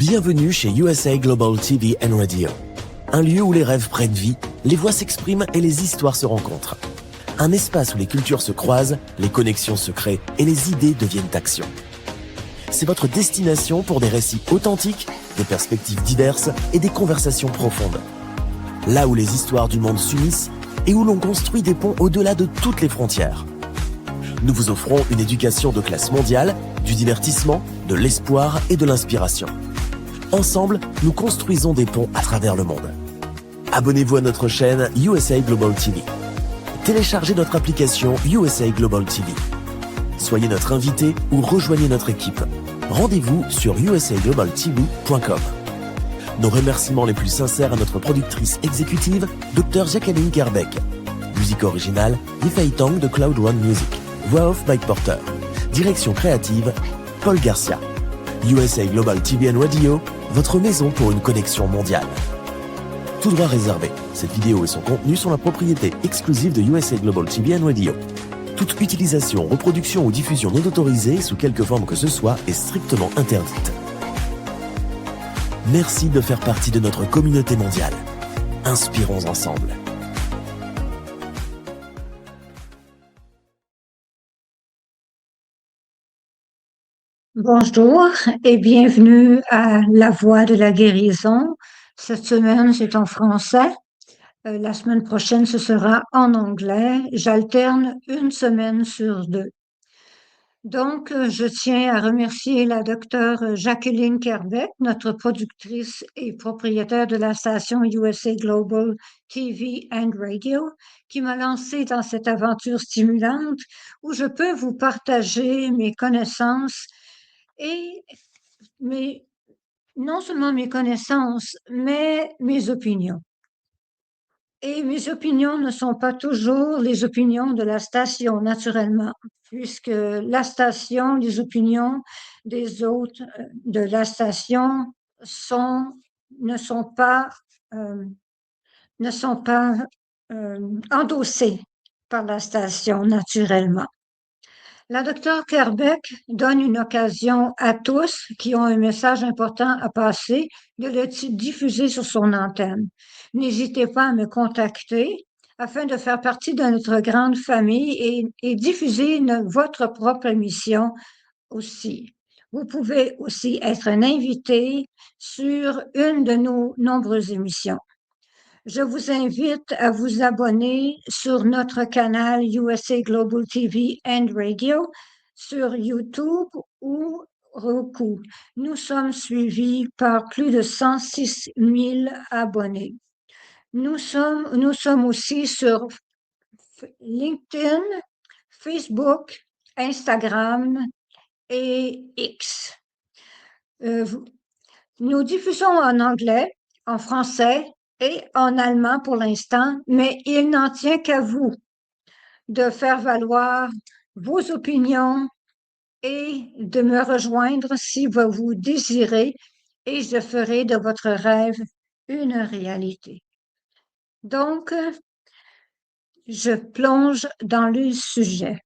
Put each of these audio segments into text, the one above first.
Bienvenue chez USA Global TV and Radio. Un lieu où les rêves prennent vie, les voix s'expriment et les histoires se rencontrent. Un espace où les cultures se croisent, les connexions se créent et les idées deviennent action. C'est votre destination pour des récits authentiques, des perspectives diverses et des conversations profondes. Là où les histoires du monde s'unissent et où l'on construit des ponts au-delà de toutes les frontières. Nous vous offrons une éducation de classe mondiale, du divertissement, de l'espoir et de l'inspiration. Ensemble, nous construisons des ponts à travers le monde. Abonnez-vous à notre chaîne USA Global TV. Téléchargez notre application USA Global TV. Soyez notre invité ou rejoignez notre équipe. Rendez-vous sur usaglobaltv.com. Nos remerciements les plus sincères à notre productrice exécutive, Dr Jacqueline Kerbeck. Musique originale, Yifei Tang de Cloud One Music. Voix off Mike Porter. Direction créative, Paul Garcia. USA Global TV and Radio, votre maison pour une connexion mondiale. Tout droit réservé. Cette vidéo et son contenu sont la propriété exclusive de USA Global TV and Radio. Toute utilisation, reproduction ou diffusion non autorisée, sous quelque forme que ce soit, est strictement interdite. Merci de faire partie de notre communauté mondiale. Inspirons ensemble. Bonjour et bienvenue à La Voix de la guérison. Cette semaine, c'est en français. La semaine prochaine, ce sera en anglais. J'alterne une semaine sur deux. Donc, je tiens à remercier la docteure Jacqueline Kerbeck, notre productrice et propriétaire de la station USA Global TV and Radio, qui m'a lancée dans cette aventure stimulante où je peux vous partager mes connaissances et non seulement mes connaissances, mais mes opinions. Et mes opinions ne sont pas toujours les opinions de la station, naturellement, puisque la station, les opinions des autres de la station ne sont pas endossées par la station, naturellement. La docteure Kerbeck donne une occasion à tous qui ont un message important à passer de le diffuser sur son antenne. N'hésitez pas à me contacter afin de faire partie de notre grande famille et diffuser votre propre émission aussi. Vous pouvez aussi être un invité sur une de nos nombreuses émissions. Je vous invite à vous abonner sur notre canal USA Global TV and Radio sur YouTube ou Roku. Nous sommes suivis par plus de 106 000 abonnés. Nous sommes aussi sur LinkedIn, Facebook, Instagram et X. Nous diffusons en anglais, en français et en allemand pour l'instant, mais il n'en tient qu'à vous de faire valoir vos opinions et de me rejoindre si vous désirez et je ferai de votre rêve une réalité. Donc, je plonge dans le sujet.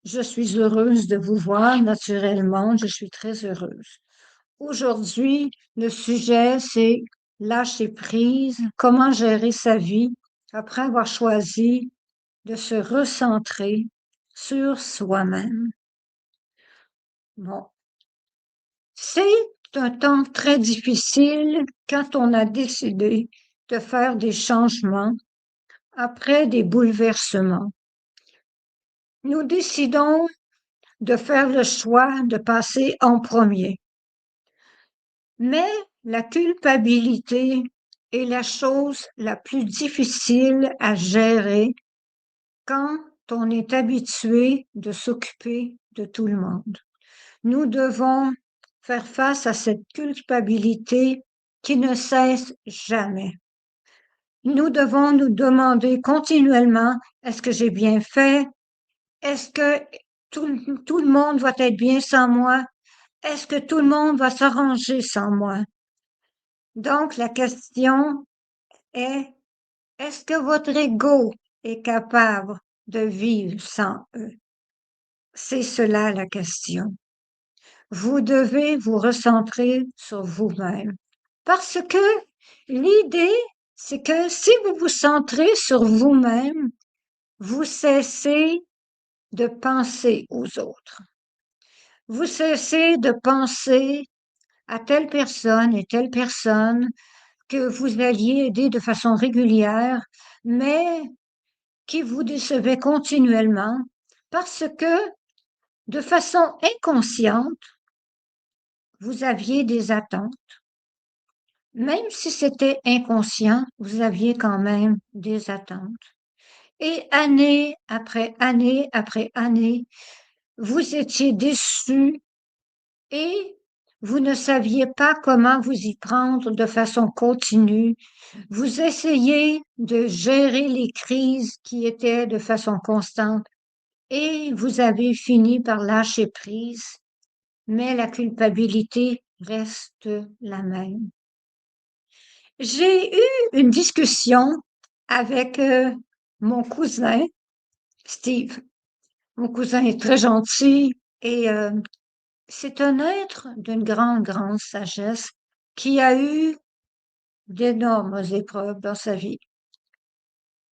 Je suis heureuse de vous voir, naturellement, je suis très heureuse. Aujourd'hui, le sujet, c'est lâcher prise, comment gérer sa vie après avoir choisi de se recentrer sur soi-même. Bon. C'est un temps très difficile quand on a décidé de faire des changements après des bouleversements. Nous décidons de faire le choix de passer en premier. Mais la culpabilité est la chose la plus difficile à gérer quand on est habitué de s'occuper de tout le monde. Nous devons faire face à cette culpabilité qui ne cesse jamais. Nous devons nous demander continuellement, est-ce que j'ai bien fait? Est-ce que tout le monde va être bien sans moi? Est-ce que tout le monde va s'arranger sans moi? Donc, la question est, est-ce que votre ego est capable de vivre sans eux? C'est cela la question. vous devez vous recentrer sur vous-même. Parce que l'idée, c'est que si vous vous centrez sur vous-même, vous cessez de penser aux autres. Vous cessez de penser à telle personne que vous alliez aider de façon régulière, mais qui vous décevait continuellement parce que, de façon inconsciente, vous aviez des attentes. Même si c'était inconscient, vous aviez quand même des attentes. Et année après année, vous étiez déçus et vous ne saviez pas comment vous y prendre de façon continue. Vous essayez de gérer les crises qui étaient de façon constante et vous avez fini par lâcher prise, mais la culpabilité reste la même. J'ai eu une discussion avec mon cousin, Steve. Mon cousin est très gentil et c'est un être d'une grande, grande sagesse qui a eu d'énormes épreuves dans sa vie.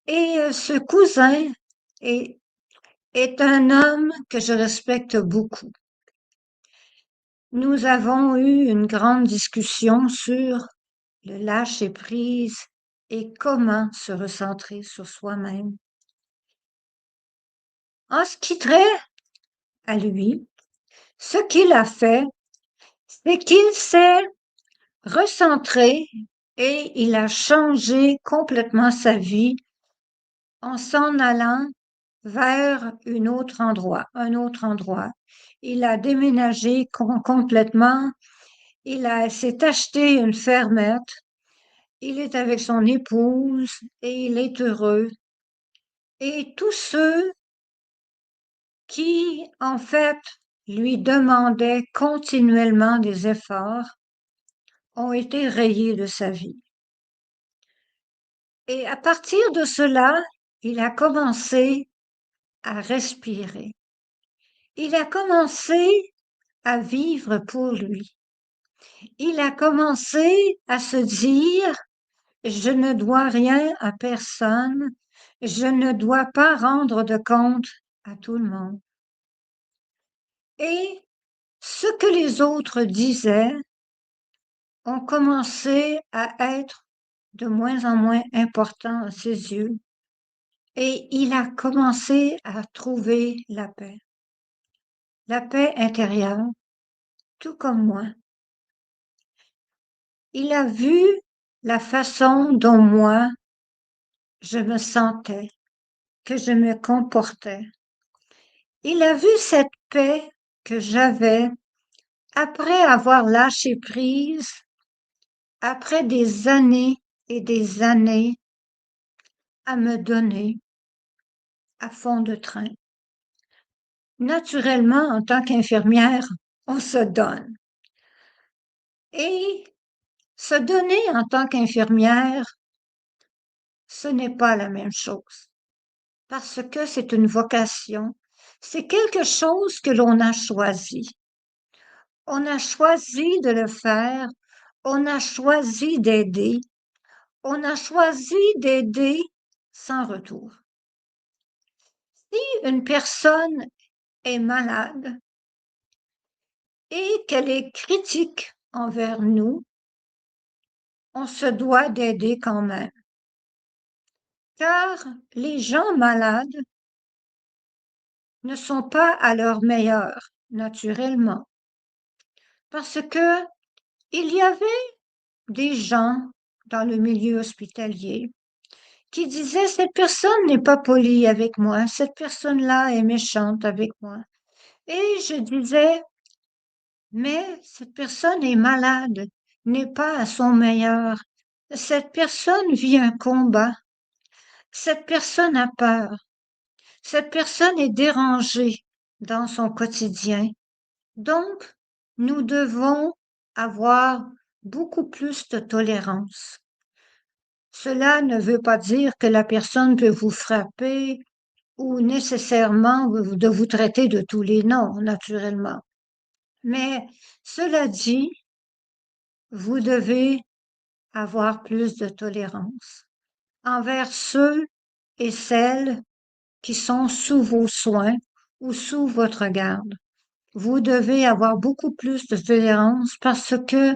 Et ce cousin est, est un homme que je respecte beaucoup. Nous avons eu une grande discussion sur le lâcher-prise et comment se recentrer sur soi-même. En ce qui trait à lui, ce qu'il a fait, c'est qu'il s'est recentré et il a changé complètement sa vie en s'en allant vers un autre endroit. Il a déménagé complètement, s'est acheté une fermette, il est avec son épouse et il est heureux. Et tous ceux qui, en fait, lui demandaient continuellement des efforts ont été rayés de sa vie. Et à partir de cela, il a commencé à respirer. Il a commencé à vivre pour lui. Il a commencé à se dire, je ne dois rien à personne, je ne dois pas rendre de compte à tout le monde. Et ce que les autres disaient ont commencé à être de moins en moins important à ses yeux. Et il a commencé à trouver la paix intérieure, tout comme moi. Il a vu la façon dont moi, je me sentais, que je me comportais. Il a vu cette paix que j'avais après avoir lâché prise, après des années et des années à me donner à fond de train. Naturellement, en tant qu'infirmière, on se donne. Et se donner en tant qu'infirmière, ce n'est pas la même chose. Parce que c'est une vocation. C'est quelque chose que l'on a choisi. On a choisi de le faire. On a choisi d'aider. On a choisi d'aider sans retour. Si une personne est malade et qu'elle est critique envers nous, on se doit d'aider quand même. Car les gens malades ne sont pas à leur meilleur, naturellement. Parce que il y avait des gens dans le milieu hospitalier qui disaient cette personne n'est pas polie avec moi, cette personne-là est méchante avec moi. Et je disais, mais cette personne est malade, n'est pas à son meilleur. Cette personne vit un combat. Cette personne a peur. Cette personne est dérangée dans son quotidien. Donc, nous devons avoir beaucoup plus de tolérance. Cela ne veut pas dire que la personne peut vous frapper ou nécessairement de vous traiter de tous les noms, naturellement. Mais cela dit, vous devez avoir plus de tolérance envers ceux et celles qui sont sous vos soins ou sous votre garde. Vous devez avoir beaucoup plus de tolérance parce que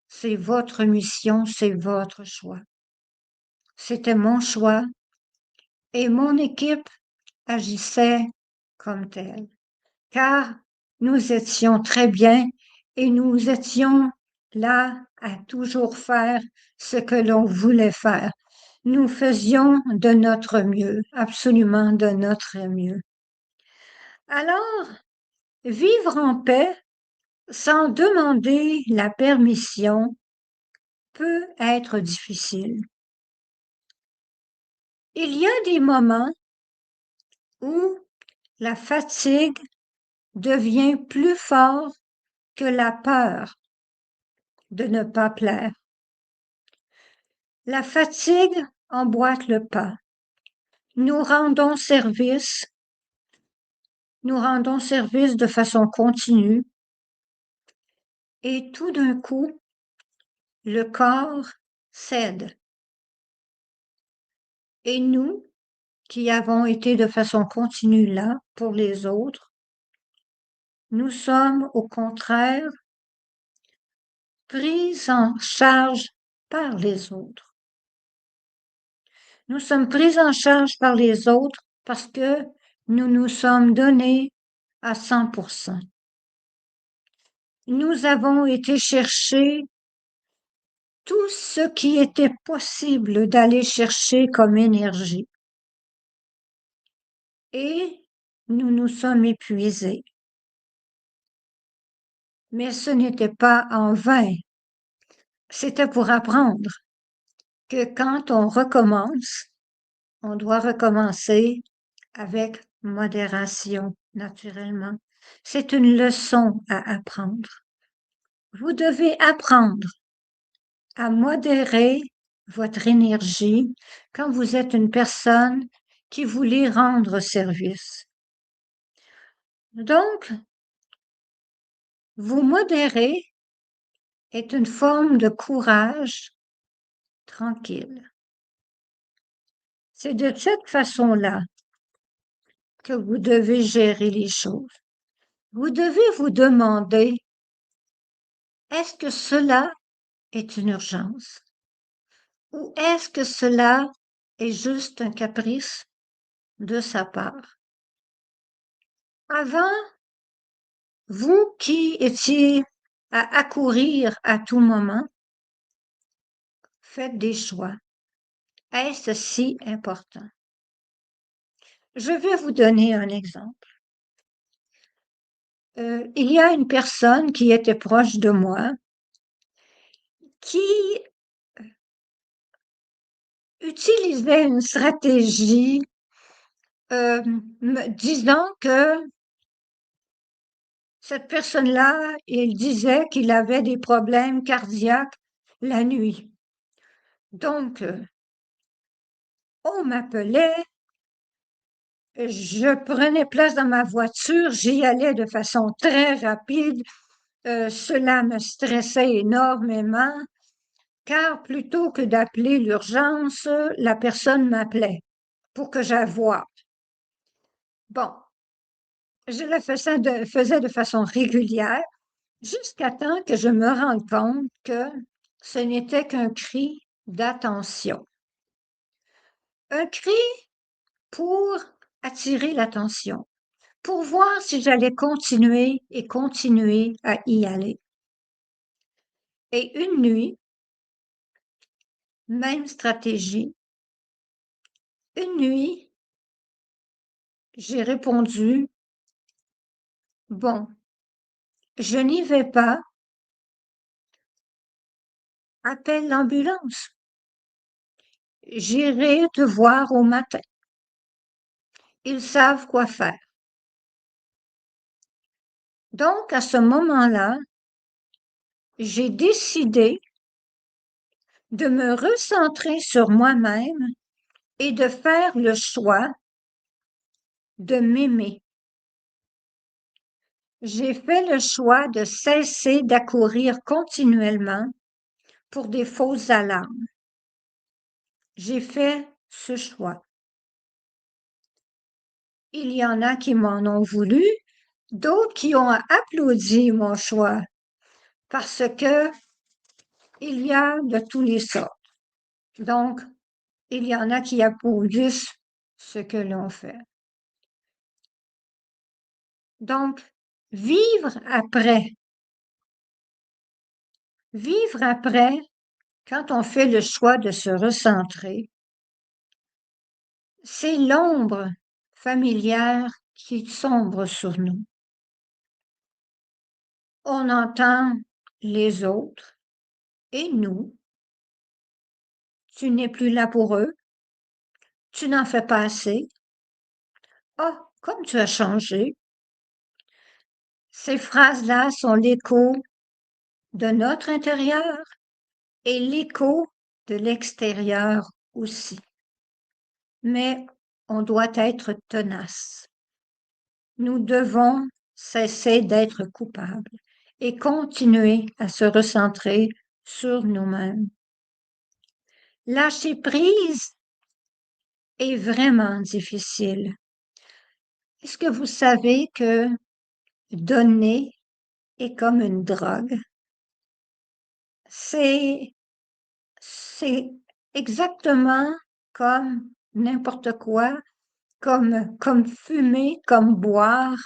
c'est votre mission, c'est votre choix. C'était mon choix et mon équipe agissait comme telle, car nous étions très bien et nous étions là à toujours faire ce que l'on voulait faire. Nous faisions de notre mieux, absolument de notre mieux. Alors, vivre en paix sans demander la permission peut être difficile. Il y a des moments où la fatigue devient plus fort que la peur de ne pas plaire. La fatigue emboîte le pas. Nous rendons service de façon continue et tout d'un coup, le corps cède. Et nous, qui avons été de façon continue là pour les autres, nous sommes au contraire pris en charge par les autres. Nous sommes pris en charge par les autres parce que nous nous sommes donnés à 100%. Nous avons été chercher tout ce qui était possible d'aller chercher comme énergie. Et nous nous sommes épuisés. Mais ce n'était pas en vain. C'était pour apprendre que quand on recommence, on doit recommencer avec modération, naturellement. C'est une leçon à apprendre. Vous devez apprendre à modérer votre énergie quand vous êtes une personne qui voulait rendre service. Donc, vous modérer est une forme de courage tranquille. C'est de cette façon-là que vous devez gérer les choses. Vous devez vous demander, est-ce que cela est une urgence? Ou est-ce que cela est juste un caprice de sa part? Avant, vous qui étiez à accourir à tout moment, faites des choix. Est-ce si important? Je vais vous donner un exemple. Il y a une personne qui était proche de moi qui utilisait une stratégie me disant que cette personne-là, il disait qu'il avait des problèmes cardiaques la nuit. Donc, on m'appelait, je prenais place dans ma voiture, j'y allais de façon très rapide. Cela me stressait énormément, car plutôt que d'appeler l'urgence, la personne m'appelait pour que j'aille voir. Bon, je le faisais de façon régulière jusqu'à temps que je me rende compte que ce n'était qu'un cri d'attention. Un cri pour attirer l'attention, pour voir si j'allais continuer et continuer à y aller. Et une nuit, même stratégie, une nuit, j'ai répondu, bon, je n'y vais pas, appelle l'ambulance. J'irai te voir au matin. Ils savent quoi faire. Donc, à ce moment-là, j'ai décidé de me recentrer sur moi-même et de faire le choix de m'aimer. J'ai fait le choix de cesser d'accourir continuellement pour des fausses alarmes. J'ai fait ce choix. Il y en a qui m'en ont voulu, d'autres qui ont applaudi mon choix parce que il y a de tous les sortes. Donc, il y en a qui applaudissent ce que l'on fait. Donc, vivre après. Vivre après, quand on fait le choix de se recentrer, c'est l'ombre familière qui sombre sur nous. On entend les autres et nous. Tu n'es plus là pour eux. Tu n'en fais pas assez. Ah, comme tu as changé. Ces phrases-là sont l'écho de notre intérieur et l'écho de l'extérieur aussi. Mais on doit être tenace. Nous devons cesser d'être coupables et continuer à se recentrer sur nous-mêmes. Lâcher prise est vraiment difficile. Est-ce que vous savez que donner est comme une drogue? C'est exactement comme n'importe quoi, comme fumer, comme boire.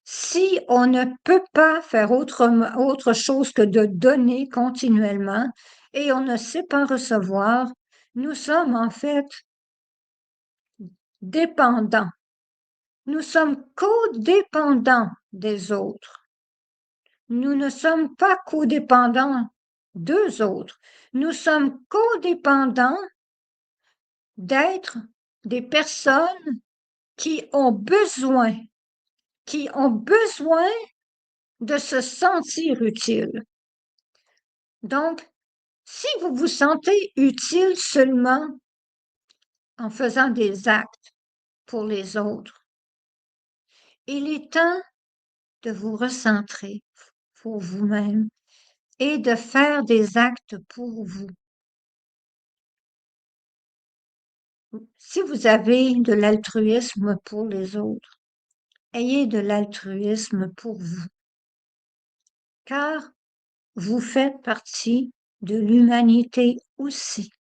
Si on ne peut pas faire autre chose que de donner continuellement et on ne sait pas recevoir, nous sommes en fait dépendants. Nous sommes codépendants des autres. Nous ne sommes pas codépendants d'eux autres. Nous sommes codépendants d'être des personnes qui ont besoin de se sentir utiles. Donc, si vous vous sentez utile seulement en faisant des actes pour les autres, il est temps de vous recentrer pour vous-même et de faire des actes pour vous. Si vous avez de l'altruisme pour les autres, ayez de l'altruisme pour vous, car vous faites partie de l'humanité aussi.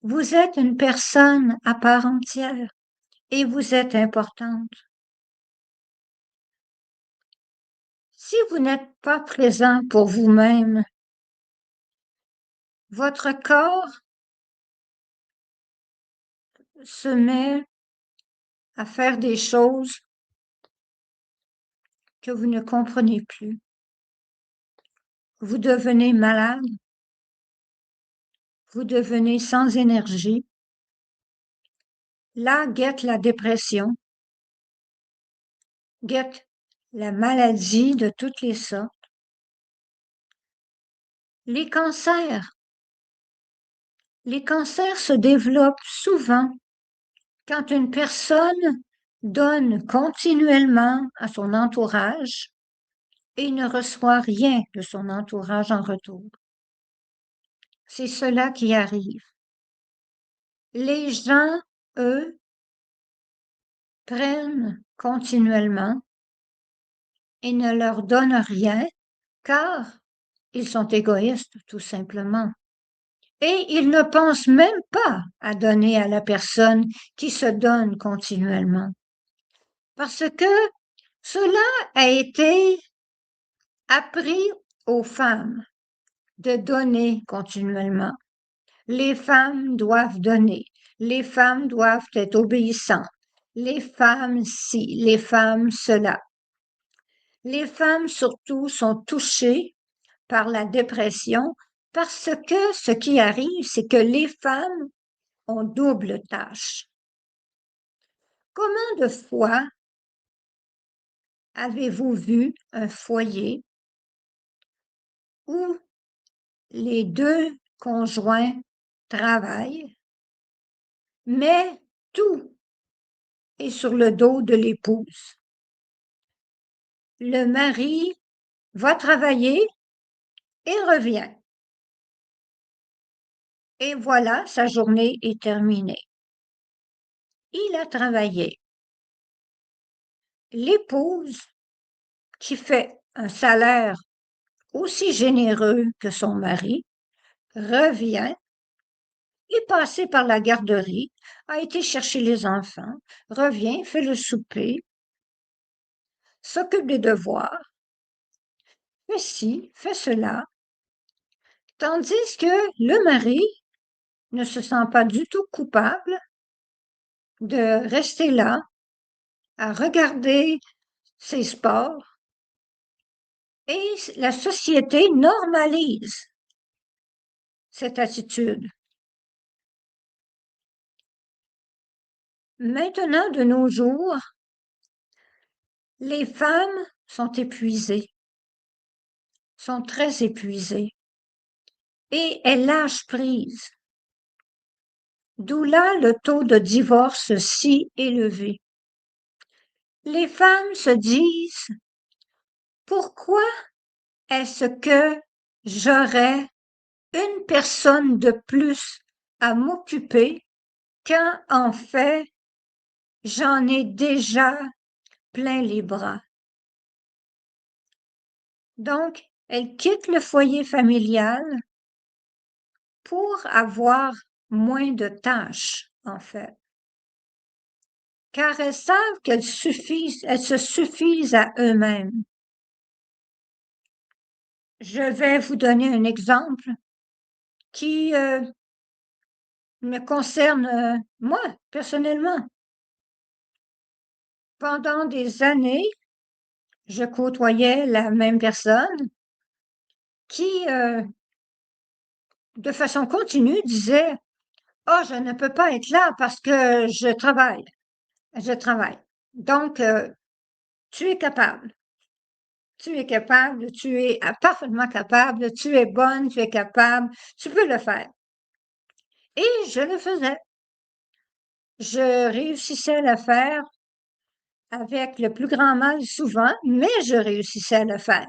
Vous êtes une personne à part entière et vous êtes importante. Si vous n'êtes pas présent pour vous-même, votre corps se met à faire des choses que vous ne comprenez plus. Vous devenez malade, vous devenez sans énergie. Là guette la dépression, guette la maladie de toutes les sortes. Les cancers. Les cancers se développent souvent quand une personne donne continuellement à son entourage et ne reçoit rien de son entourage en retour. C'est cela qui arrive. Les gens, eux, prennent continuellement et ne leur donnent rien car ils sont égoïstes, tout simplement. Et ils ne pensent même pas à donner à la personne qui se donne continuellement. Parce que cela a été appris aux femmes de donner continuellement. Les femmes doivent donner. Les femmes doivent être obéissantes. Les femmes ci, les femmes cela. Les femmes surtout sont touchées par la dépression parce que ce qui arrive, c'est que les femmes ont double tâche. Combien de fois avez-vous vu un foyer où les deux conjoints travaillent, mais tout est sur le dos de l'épouse? le mari va travailler et revient. Et voilà, sa journée est terminée. Il a travaillé. L'épouse, qui fait un salaire aussi généreux que son mari, revient, est passée par la garderie, a été chercher les enfants, revient, fait le souper, s'occupe des devoirs, fait ci, fait cela, tandis que le mari ne se sent pas du tout coupable de rester là à regarder ses sports et la société normalise cette attitude. Maintenant, de nos jours, les femmes sont épuisées, sont très épuisées et elles lâchent prise. D'où là le taux de divorce si élevé. Les femmes se disent, pourquoi est-ce que j'aurais une personne de plus à m'occuper quand en fait j'en ai déjà plein les bras? Donc, elles quittent le foyer familial pour avoir moins de tâches, en fait. Car elles savent elles se suffisent à eux-mêmes. Je vais vous donner un exemple qui me concerne moi, personnellement. Pendant des années, je côtoyais la même personne qui, de façon continue, disait, oh, je ne peux pas être là parce que je travaille. Je travaille. Donc, tu es capable. Tu es capable, tu es parfaitement capable, tu es bonne, tu es capable, tu peux le faire. Et je le faisais. Je réussissais à le faire avec le plus grand mal souvent, mais je réussissais à le faire.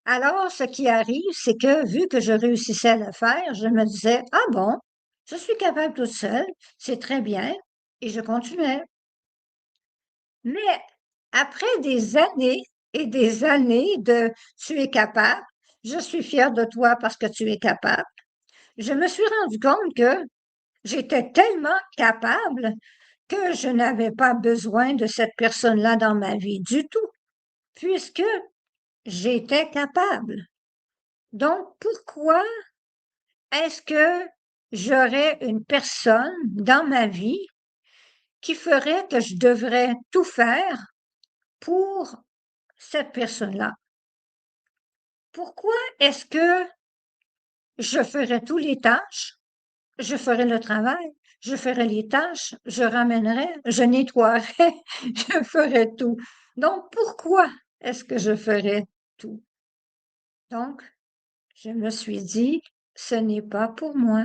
Alors, ce qui arrive, c'est que vu que je réussissais à le faire, je me disais, ah bon, je suis capable toute seule, c'est très bien, et je continuais. Mais après des années et des années de tu es capable, je suis fière de toi parce que tu es capable, je me suis rendu compte que j'étais tellement capable que je n'avais pas besoin de cette personne-là dans ma vie du tout, puisque j'étais capable. Donc, pourquoi est-ce que j'aurais une personne dans ma vie qui ferait que je devrais tout faire pour cette personne-là? Pourquoi est-ce que je ferais tous les tâches? Je ferais le travail, je ferais les tâches, je ramènerais, je nettoierais, je ferais tout. Donc, pourquoi est-ce que je ferais tout? Donc, je me suis dit, ce n'est pas pour moi.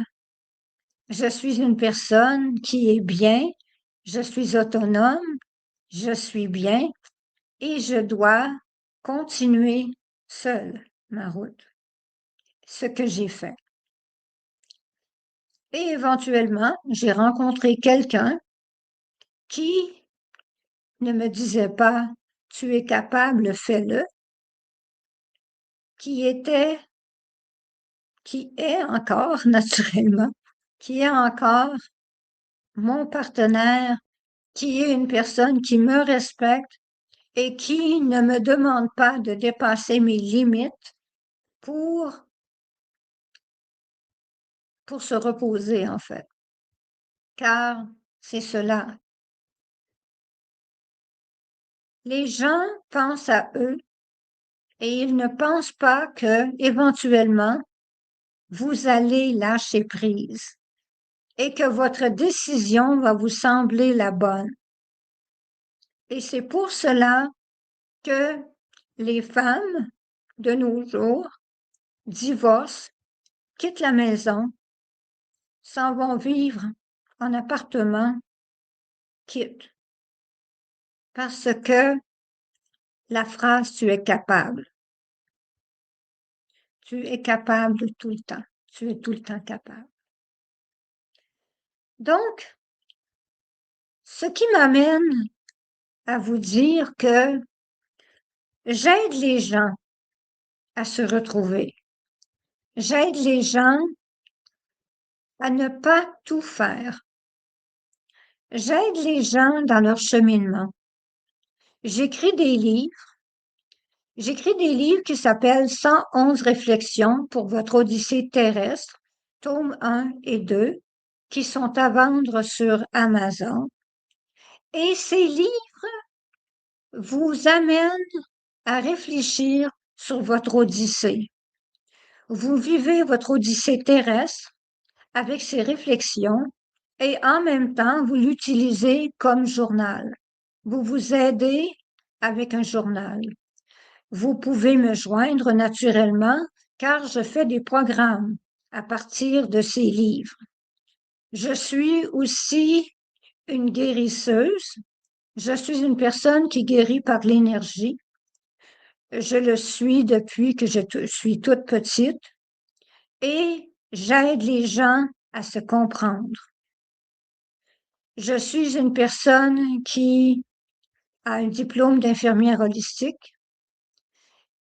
Je suis une personne qui est bien, je suis autonome, je suis bien et je dois continuer seule ma route. Ce que j'ai fait. Et éventuellement, j'ai rencontré quelqu'un qui ne me disait pas tu es capable, fais-le, qui était, qui est encore naturellement, qui est encore mon partenaire, qui est une personne qui me respecte et qui ne me demande pas de dépasser mes limites pour, pour se reposer, en fait. Car c'est cela. Les gens pensent à eux et ils ne pensent pas que, éventuellement, vous allez lâcher prise et que votre décision va vous sembler la bonne. Et c'est pour cela que les femmes de nos jours divorcent, quittent la maison, s'en vont vivre en appartement, quittent. Parce que la phrase tu es capable. Tu es capable tout le temps. Tu es tout le temps capable. Donc, ce qui m'amène à vous dire que j'aide les gens à se retrouver. J'aide les gens à ne pas tout faire. J'aide les gens dans leur cheminement. J'écris des livres. J'écris des livres qui s'appellent 111 réflexions pour votre Odyssée terrestre, tome 1 et 2, qui sont à vendre sur Amazon. Et ces livres vous amènent à réfléchir sur votre Odyssée. Vous vivez votre Odyssée terrestre avec ces réflexions et en même temps, vous l'utilisez comme journal. Vous vous aidez avec un journal. Vous pouvez me joindre naturellement car je fais des programmes à partir de ces livres. Je suis aussi une guérisseuse. Je suis une personne qui guérit par l'énergie. Je le suis depuis que je suis toute petite et j'aide les gens à se comprendre. Je suis une personne qui a un diplôme d'infirmière holistique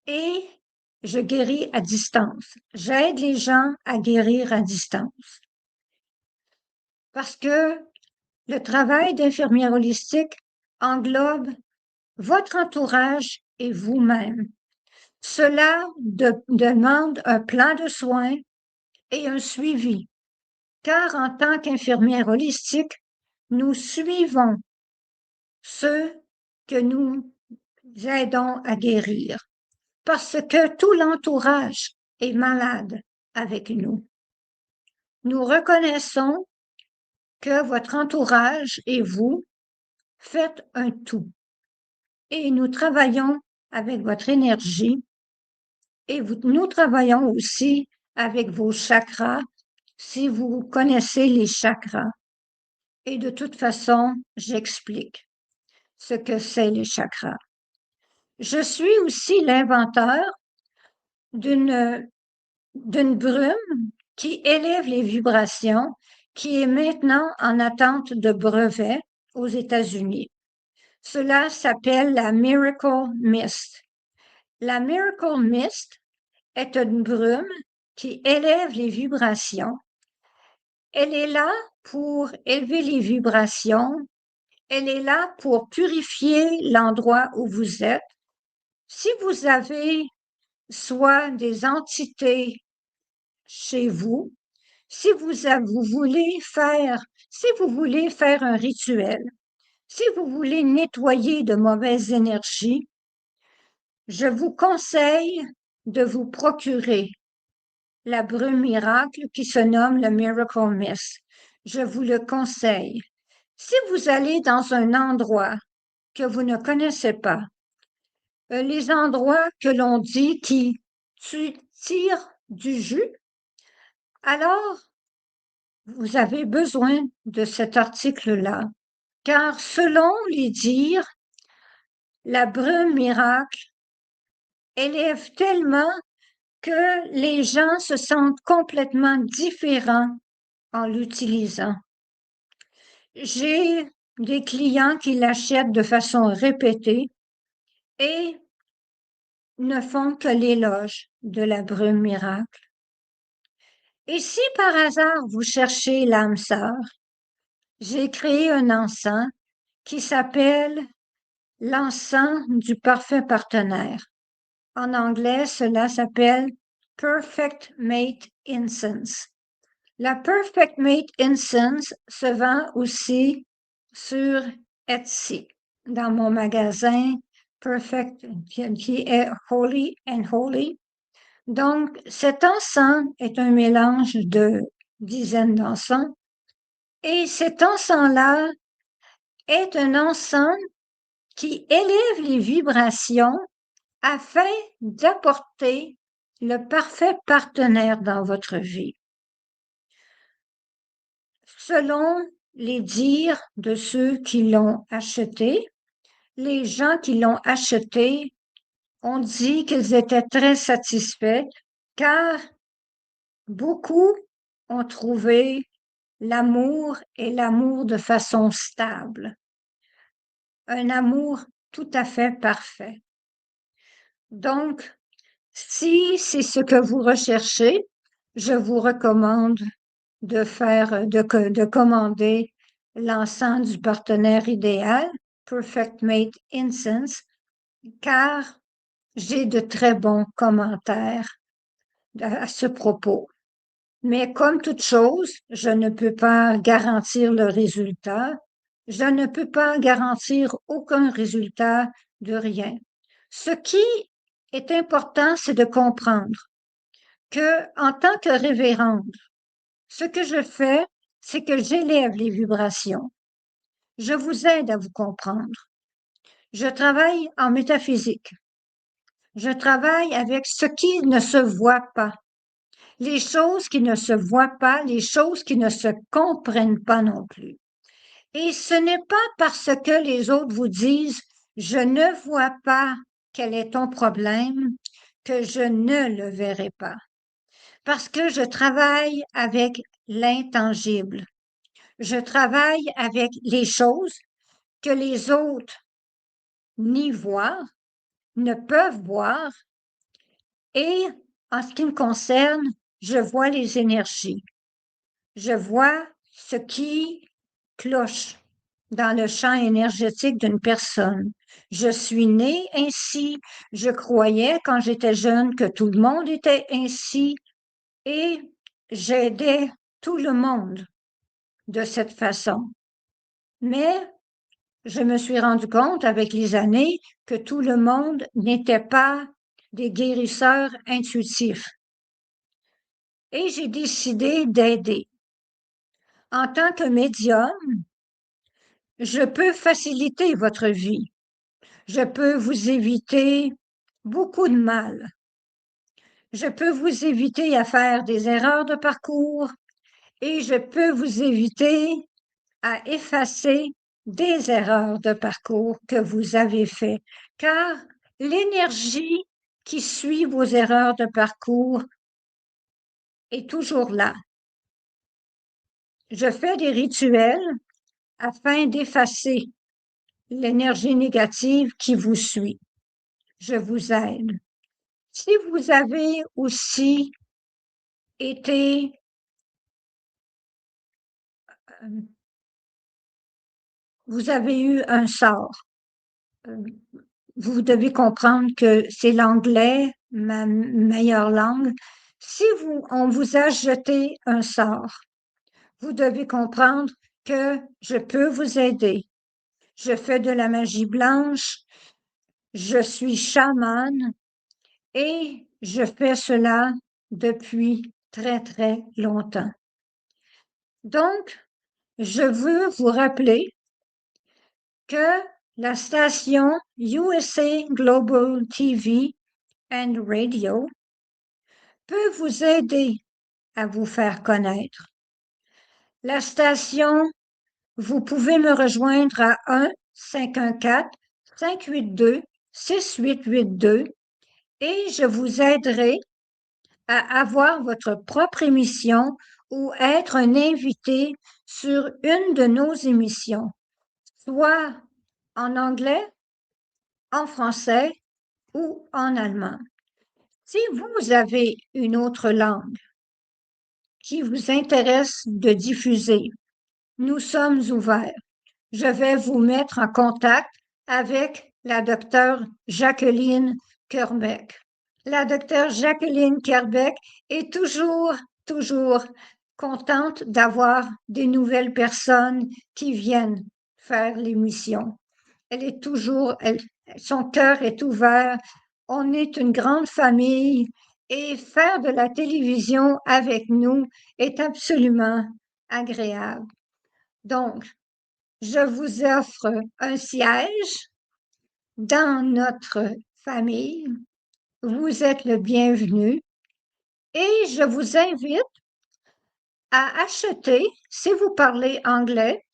et je guéris à distance. J'aide les gens à guérir à distance. Parce que le travail d'infirmière holistique englobe votre entourage et vous-même. Cela demande un plan de soins et un suivi, car en tant qu'infirmière holistique, nous suivons ceux que nous aidons à guérir, parce que tout l'entourage est malade avec nous. Nous reconnaissons que votre entourage et vous faites un tout. Et nous travaillons avec votre énergie et nous travaillons aussi avec vos chakras, si vous connaissez les chakras. Et de toute façon, j'explique ce que c'est les chakras. Je suis aussi l'inventeur d'une brume qui élève les vibrations, qui est maintenant en attente de brevet aux États-Unis. Cela s'appelle la Miracle Mist. La Miracle Mist est une brume qui élève les vibrations. Elle est là pour élever les vibrations. Elle est là pour purifier l'endroit où vous êtes. Si vous avez soit des entités chez vous, si vous voulez faire un rituel, si vous voulez nettoyer de mauvaises énergies, je vous conseille de vous procurer la brume miracle qui se nomme le Miracle Mist. Je vous le conseille. Si vous allez dans un endroit que vous ne connaissez pas, les endroits que l'on dit qui tirent du jus, alors vous avez besoin de cet article-là, car selon les dires, la brume miracle élève tellement que les gens se sentent complètement différents en l'utilisant. J'ai des clients qui l'achètent de façon répétée et ne font que l'éloge de la brume miracle. Et si par hasard vous cherchez l'âme sœur, j'ai créé un encens qui s'appelle l'encens du parfait partenaire. En anglais, cela s'appelle Perfect Mate Incense. La Perfect Mate Incense se vend aussi sur Etsy, dans mon magasin Perfect, qui est Holy and Holy. Donc, cet encens est un mélange de dizaines d'encens. Et cet encens-là est un encens qui élève les vibrations afin d'apporter le parfait partenaire dans votre vie. Selon les dires de ceux qui l'ont acheté, les gens qui l'ont acheté ont dit qu'ils étaient très satisfaits car beaucoup ont trouvé l'amour et l'amour de façon stable, un amour tout à fait parfait. Donc, si c'est ce que vous recherchez, je vous recommande de commander l'encens du partenaire idéal, Perfect Mate Incense, car j'ai de très bons commentaires à ce propos. Mais comme toute chose, je ne peux pas garantir le résultat. Je ne peux pas garantir aucun résultat de rien. Ce qui est important, c'est de comprendre que, en tant que révérende, ce que je fais, c'est que j'élève les vibrations. Je vous aide à vous comprendre. Je travaille en métaphysique. Je travaille avec ce qui ne se voit pas. Les choses qui ne se voient pas, les choses qui ne se comprennent pas non plus. Et ce n'est pas parce que les autres vous disent je ne vois pas quel est ton problème que je ne le verrai pas. Parce que je travaille avec l'intangible. Je travaille avec les choses que les autres n'y voient, ne peuvent voir. Et en ce qui me concerne, je vois les énergies. Je vois ce qui cloche dans le champ énergétique d'une personne. Je suis née ainsi, je croyais quand j'étais jeune que tout le monde était ainsi et j'aidais tout le monde de cette façon. Mais je me suis rendu compte avec les années que tout le monde n'était pas des guérisseurs intuitifs. Et j'ai décidé d'aider. En tant que médium, je peux faciliter votre vie. Je peux vous éviter beaucoup de mal. Je peux vous éviter à faire des erreurs de parcours et je peux vous éviter à effacer des erreurs de parcours que vous avez faites, car l'énergie qui suit vos erreurs de parcours est toujours là. Je fais des rituels afin d'effacer l'énergie négative qui vous suit. Je vous aide. Si vous avez aussi été vous avez eu un sort, vous devez comprendre que c'est l'anglais, ma meilleure langue. Si on vous a jeté un sort, vous devez comprendre que je peux vous aider. Je fais de la magie blanche, je suis chamane et je fais cela depuis très, très longtemps. Donc, je veux vous rappeler que la station USA Global TV and Radio peut vous aider à vous faire connaître. La station, vous pouvez me rejoindre à 1-514-582-6882 et je vous aiderai à avoir votre propre émission ou être un invité sur une de nos émissions, soit en anglais, en français ou en allemand. Si vous avez une autre langue qui vous intéresse de diffuser, nous sommes ouverts. Je vais vous mettre en contact avec la docteure Jacqueline Kerbeck. La docteure Jacqueline Kerbeck est toujours contente d'avoir des nouvelles personnes qui viennent faire l'émission. Elle est toujours, son cœur est ouvert. On est une grande famille et faire de la télévision avec nous est absolument agréable. Donc, je vous offre un siège dans notre famille. Vous êtes le bienvenu et je vous invite à acheter, si vous parlez anglais,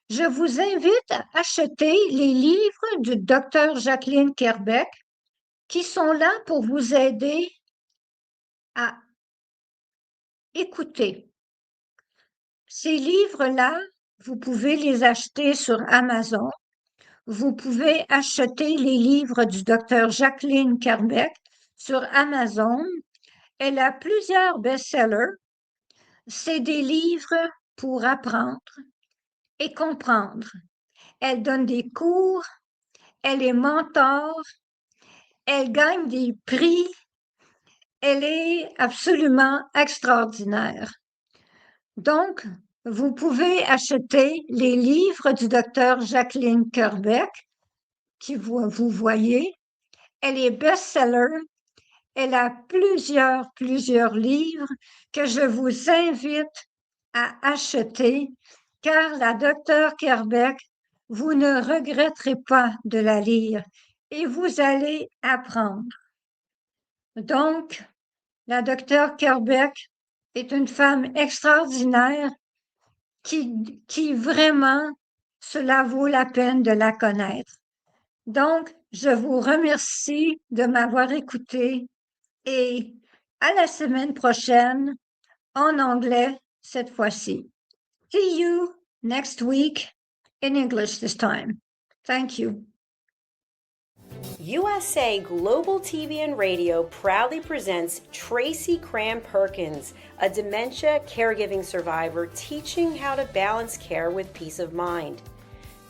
je vous invite à acheter les livres du docteur Jacqueline Kerbeck qui sont là pour vous aider à écouter. Ces livres-là, vous pouvez les acheter sur Amazon. Vous pouvez acheter les livres du docteur Jacqueline Kerbeck sur Amazon. Elle a plusieurs best-sellers. C'est des livres pour apprendre et comprendre. Elle donne des cours, elle est mentor, elle gagne des prix, elle est absolument extraordinaire. Donc, vous pouvez acheter les livres du docteur Jacqueline Kerbeck, qui vous voyez. Elle est best-seller. Elle a plusieurs livres que je vous invite à acheter, car la docteure Kerbeck, vous ne regretterez pas de la lire et vous allez apprendre. Donc, la docteure Kerbeck est une femme extraordinaire qui vraiment, cela vaut la peine de la connaître. Donc, je vous remercie de m'avoir écouté et à la semaine prochaine en anglais cette fois-ci. See you next week in English this time. Thank you. USA Global TV and Radio proudly presents Tracy Cram Perkins, a dementia caregiving survivor teaching how to balance care with peace of mind.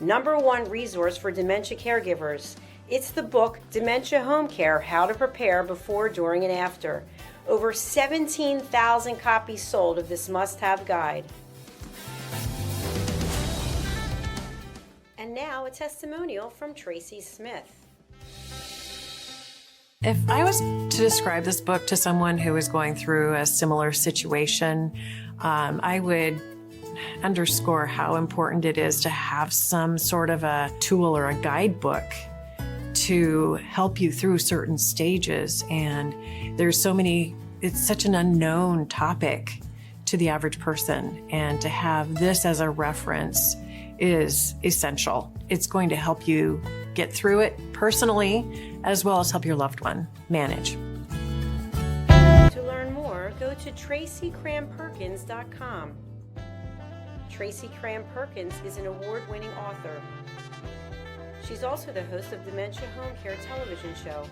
#1 resource for dementia caregivers. It's the book Dementia Home Care: How to Prepare Before, During, and After. Over 17,000 copies sold of this must-have guide. And now a testimonial from Tracy Smith. If I was to describe this book to someone who is going through a similar situation, I would underscore how important it is to have some sort of a tool or a guidebook to help you through certain stages. And there's so many, it's such an unknown topic to the average person. And to have this as a reference is essential. It's going to help you get through it personally, as well as help your loved one manage. To learn more, go to TracyCramPerkins.com. Tracy Cram Perkins is an award-winning author. She's also the host of Dementia Home Care television show.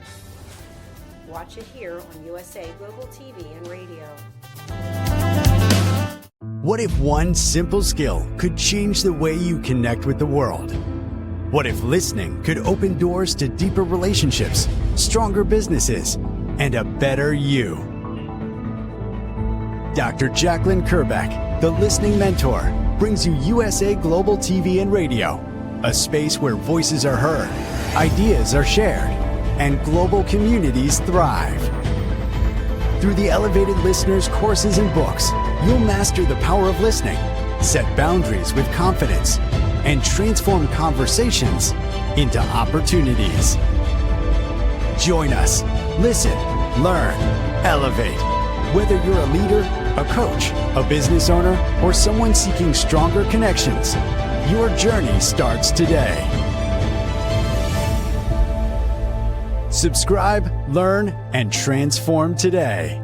Watch it here on USA Global TV and Radio. What if one simple skill could change the way you connect with the world? What if listening could open doors to deeper relationships, stronger businesses, and a better you? Dr. Jacqueline Kerbeck, the Listening Mentor, brings you USA Global TV and Radio, a space where voices are heard, ideas are shared, and global communities thrive. Through the elevated listeners' courses and books, you'll master the power of listening, set boundaries with confidence, and transform conversations into opportunities. Join us. Listen, learn, elevate. Whether you're a leader, a coach, a business owner, or someone seeking stronger connections, your journey starts today. Subscribe, learn, and transform today.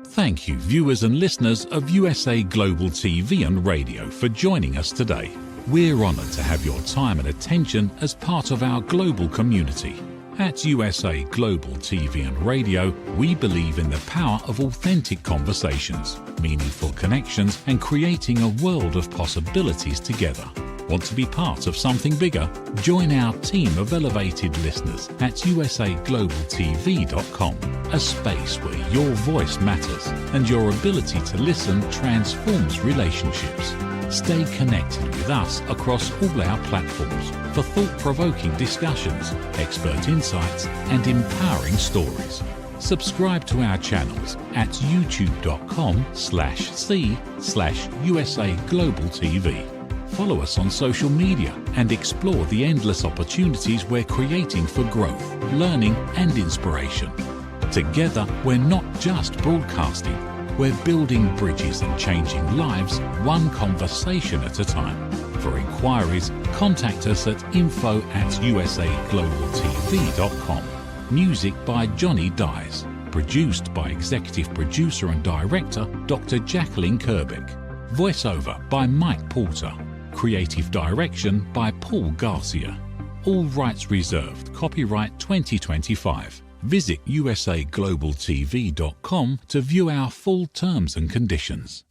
Thank you, viewers and listeners of USA Global TV and Radio, for joining us today. We're honoured to have your time and attention as part of our global community. At USA Global TV and Radio, we believe in the power of authentic conversations, meaningful connections, and creating a world of possibilities together. Want to be part of something bigger? Join our team of elevated listeners at usaglobaltv.com, a space where your voice matters and your ability to listen transforms relationships. Stay connected with us across all our platforms for thought-provoking discussions, expert insights, and empowering stories. Subscribe to our channels at youtube.com/c/USA Global TV. Follow us on social media and explore the endless opportunities we're creating for growth, learning, and inspiration. Together, we're not just broadcasting, we're building bridges and changing lives one conversation at a time. For inquiries, contact us at info@usaglobaltv.com. Music by Johnny Dies. Produced by Executive Producer and Director Dr. Jacqueline Kerbick. Voiceover by Mike Porter. Creative Direction by Paul Garcia. All rights reserved. Copyright 2025. Visit usaglobaltv.com to view our full terms and conditions.